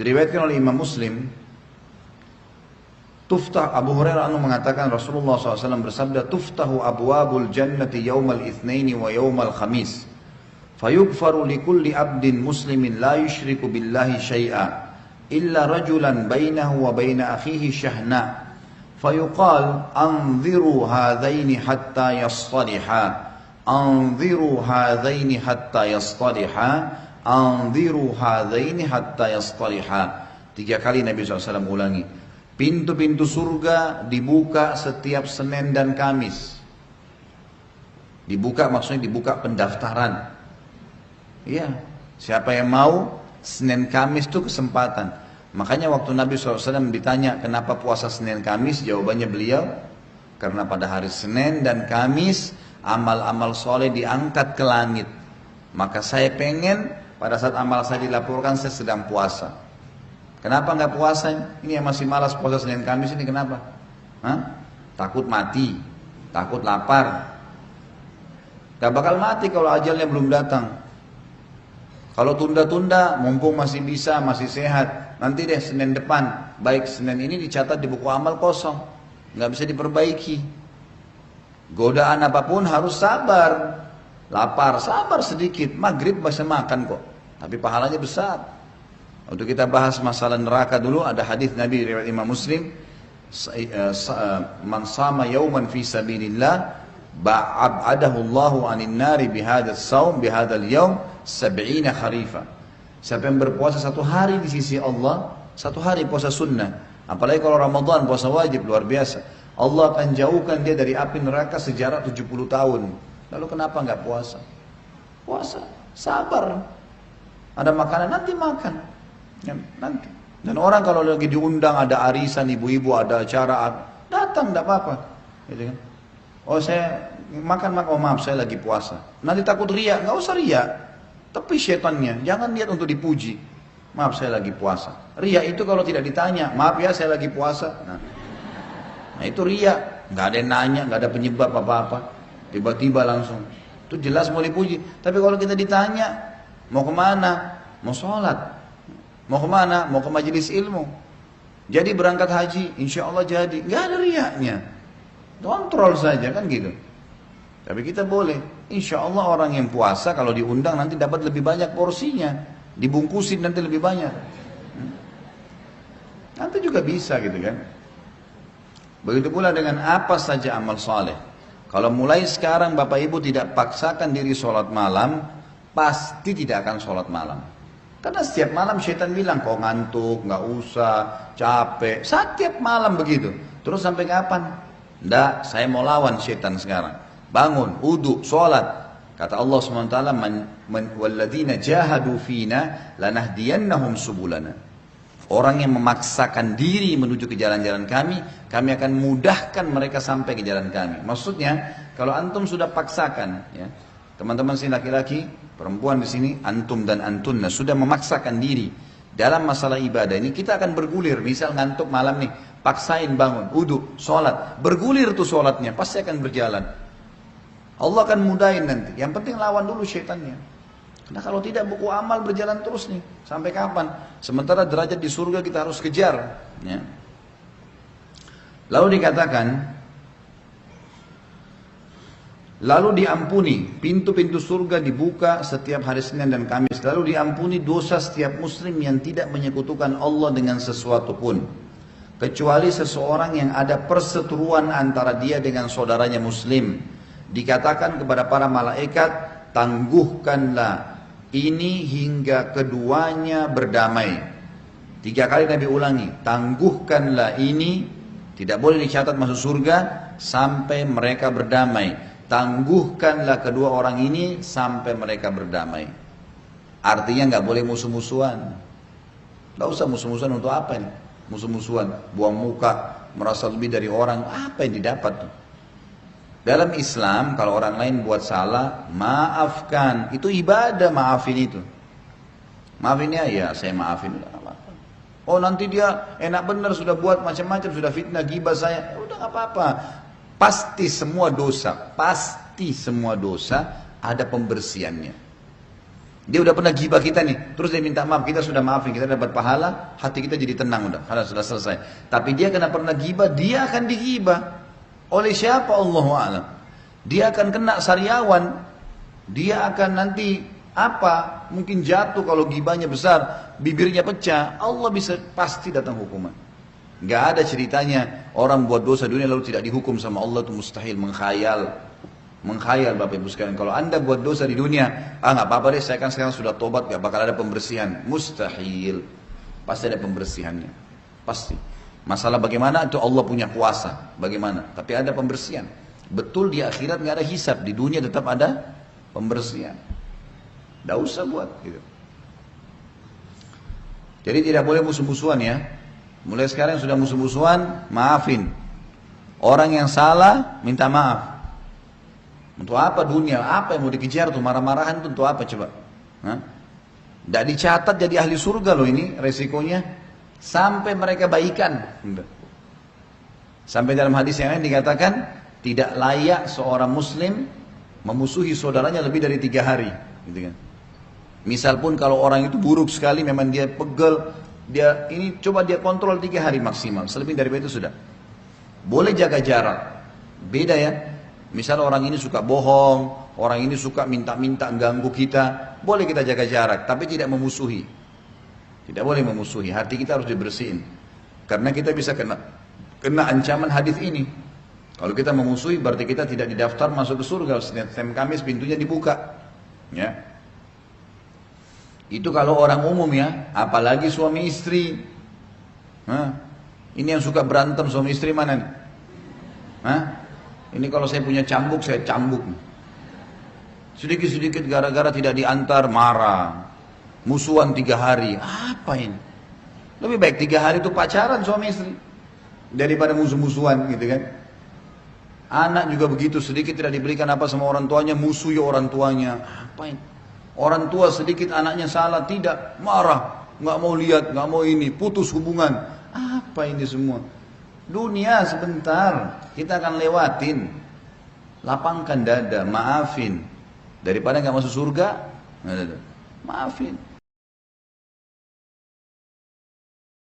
Diriwayatkan oleh Imam Muslim, tuftah Abu Hurairah mengatakan Rasulullah SAW bersabda, tuftahu abwabul jannati yawmal itsnaini wa yawmal khamis, fayughfaru likulli abdin muslimin la yushriku billahi syai'a illa rajulan bainahu wa baina akhihi syahna, fayuqal anziru hadzaini hatta yastaliha, anziru hadzaini hatta yastaliha, anziru hadzaini hatta yastaliha. 3 kali Nabi SAW ulangi. Pintu-pintu surga dibuka setiap Senin dan Kamis. Dibuka maksudnya dibuka pendaftaran. Iya, siapa yang mau Senin Kamis itu kesempatan. Makanya waktu Nabi SAW ditanya kenapa puasa Senin Kamis, jawabannya beliau, karena pada hari Senin dan Kamis amal-amal soleh diangkat ke langit. Maka saya pengen pada saat amal saya dilaporkan saya sedang puasa. Kenapa nggak puasa? Ini yang masih malas puasa Senin Kamis ini kenapa? Hah? Takut mati, takut lapar. Gak bakal mati kalau ajalnya belum datang. Kalau tunda-tunda, mumpung masih bisa, masih sehat, nanti deh Senin depan. Baik Senin ini dicatat di buku amal kosong, nggak bisa diperbaiki. Godaan apapun harus sabar. Lapar, sabar sedikit. Maghrib bisa makan kok, tapi pahalanya besar. Untuk kita bahas masalah neraka dulu, ada hadis Nabi riwayat Imam Muslim, man sama yauman fi sabilillah ba'adahu Allahu 'anil nari bihadzal shaum bihadzal yaum 70 kharifa. Siapa yang berpuasa 1 hari di sisi Allah, 1 hari puasa sunnah, apalagi kalau Ramadan puasa wajib, luar biasa. Allah akan jauhkan dia dari api neraka sejarah 70 tahun. Lalu kenapa enggak puasa? Puasa, sabar. Ada makanan nanti makan. Ya, nanti. Dan orang kalau lagi diundang ada arisan ibu-ibu, ada acara, datang tidak apa-apa, gitu kan? Oh saya makan, oh maaf saya lagi puasa. Nanti takut riak, nggak usah riak. Tapi setannya, jangan lihat untuk dipuji. Maaf saya lagi puasa. Riak itu kalau tidak ditanya, maaf ya saya lagi puasa. Nah itu riak, nggak ada yang nanya, nggak ada penyebab apa-apa, tiba-tiba langsung. Itu jelas mau dipuji. Tapi kalau kita ditanya, mau kemana? Mau sholat. Mau kemana? Mau ke majelis ilmu. Jadi berangkat haji, insya Allah jadi. Nggak ada riaknya. Kontrol saja kan gitu. Tapi kita boleh. Insya Allah orang yang puasa kalau diundang nanti dapat lebih banyak porsinya. Dibungkusin nanti lebih banyak. Nanti juga bisa gitu kan. Begitu pula dengan apa saja amal soleh. Kalau mulai sekarang Bapak Ibu tidak paksakan diri sholat malam, pasti tidak akan sholat malam. Karena setiap malam syaitan bilang, kau ngantuk, nggak usah, capek. Setiap malam begitu. Terus sampai kapan? Nggak, saya mau lawan syaitan sekarang. Bangun, wudu, sholat. Kata Allah SWT, وَالَّذِينَ جَاهَدُوا فِينَا لَنَهْدِيَنَّهُمْ سُبُلَنَا. Orang yang memaksakan diri menuju ke jalan-jalan kami akan mudahkan mereka sampai ke jalan kami. Maksudnya, kalau antum sudah paksakan, ya, teman-teman sini laki-laki, perempuan di sini, antum dan antunna sudah memaksakan diri dalam masalah ibadah ini, kita akan bergulir. Misal ngantuk malam nih, paksain bangun, wudu, sholat, bergulir tuh sholatnya, pasti akan berjalan. Allah akan mudahin nanti. Yang penting lawan dulu syaitannya. Karena kalau tidak buku amal berjalan terus nih, sampai kapan? Sementara derajat di surga kita harus kejar. Ya. Lalu dikatakan, lalu diampuni, pintu-pintu surga dibuka setiap hari Senin dan Kamis. Lalu diampuni dosa setiap muslim yang tidak menyekutukan Allah dengan sesuatu pun. Kecuali seseorang yang ada perseteruan antara dia dengan saudaranya muslim. Dikatakan kepada para malaikat, tangguhkanlah ini hingga keduanya berdamai. 3 kali Nabi ulangi, tangguhkanlah ini, tidak boleh dicatat masuk surga sampai mereka berdamai. Tangguhkanlah kedua orang ini sampai mereka berdamai. Artinya nggak boleh musuh-musuhan. Nggak usah musuh-musuhan untuk apa ini? Musuh-musuhan, buang muka, merasa lebih dari orang, apa yang didapat tuh? Dalam Islam kalau orang lain buat salah, maafkan. Itu ibadah, maafin itu. Maafin ya saya maafin. Oh nanti dia enak benar sudah buat macam-macam, sudah fitnah, gibah saya, udah nggak apa-apa. Pasti semua dosa ada pembersihannya. Dia udah pernah gibah kita nih, terus dia minta maaf, kita sudah maafin, kita dapat pahala, hati kita jadi tenang udah, sudah selesai. Tapi dia karena pernah gibah, dia akan digibah. Oleh siapa? Allahu a'lam. Dia akan kena sariawan, dia akan nanti apa? Mungkin jatuh kalau gibahnya besar, bibirnya pecah, Allah bisa pasti datang hukuman. Gak ada ceritanya orang buat dosa dunia lalu tidak dihukum sama Allah, itu mustahil, menghayal. Menghayal Bapak Ibu sekalian. Kalau anda buat dosa di dunia, nggak apa-apa deh, saya kan sekarang sudah tobat, gak bakal ada pembersihan. Mustahil. Pasti ada pembersihannya. Pasti. Masalah bagaimana itu Allah punya kuasa. Bagaimana? Tapi ada pembersihan. Betul di akhirat nggak ada hisab, di dunia tetap ada pembersihan. Nggak usah buat gitu. Jadi tidak boleh musuh-musuhan ya. Mulai sekarang sudah musuh-musuhan, maafin. Orang yang salah minta maaf. Untuk apa dunia? Apa yang mau dikejar tuh? Marah-marahan tuh untuk apa coba? Tidak dicatat jadi ahli surga loh ini resikonya. Sampai mereka baikan. Sampai dalam hadis yang lain dikatakan, tidak layak seorang muslim memusuhi saudaranya lebih dari 3 hari. Gitu kan. Misal pun kalau orang itu buruk sekali, memang dia pegel, dia ini coba dia kontrol 3 hari maksimal. Selebih dari itu sudah. Boleh jaga jarak. Beda ya. Misal orang ini suka bohong, orang ini suka minta-minta ganggu kita, boleh kita jaga jarak, tapi tidak memusuhi. Tidak boleh memusuhi, hati kita harus dibersihin. Karena kita bisa kena ancaman hadis ini. Kalau kita memusuhi berarti kita tidak didaftar masuk ke surga. Setiap Kamis pintunya dibuka. Ya. Itu kalau orang umum ya, apalagi suami istri. Ini yang suka berantem suami istri mana nih? Ini kalau saya punya cambuk, saya cambuk. Sedikit-sedikit gara-gara tidak diantar, marah. Musuhan 3 hari. Apa ini? Lebih baik 3 hari itu pacaran suami istri. Daripada musuh-musuhan gitu kan. Anak juga begitu, sedikit tidak diberikan apa sama orang tuanya, musuhi orang tuanya. Apa ini? Orang tua sedikit anaknya salah, tidak, marah. Nggak mau lihat, nggak mau ini, putus hubungan. Apa ini semua? Dunia sebentar, kita akan lewatin. Lapangkan dada, maafin. Daripada nggak masuk surga, maafin.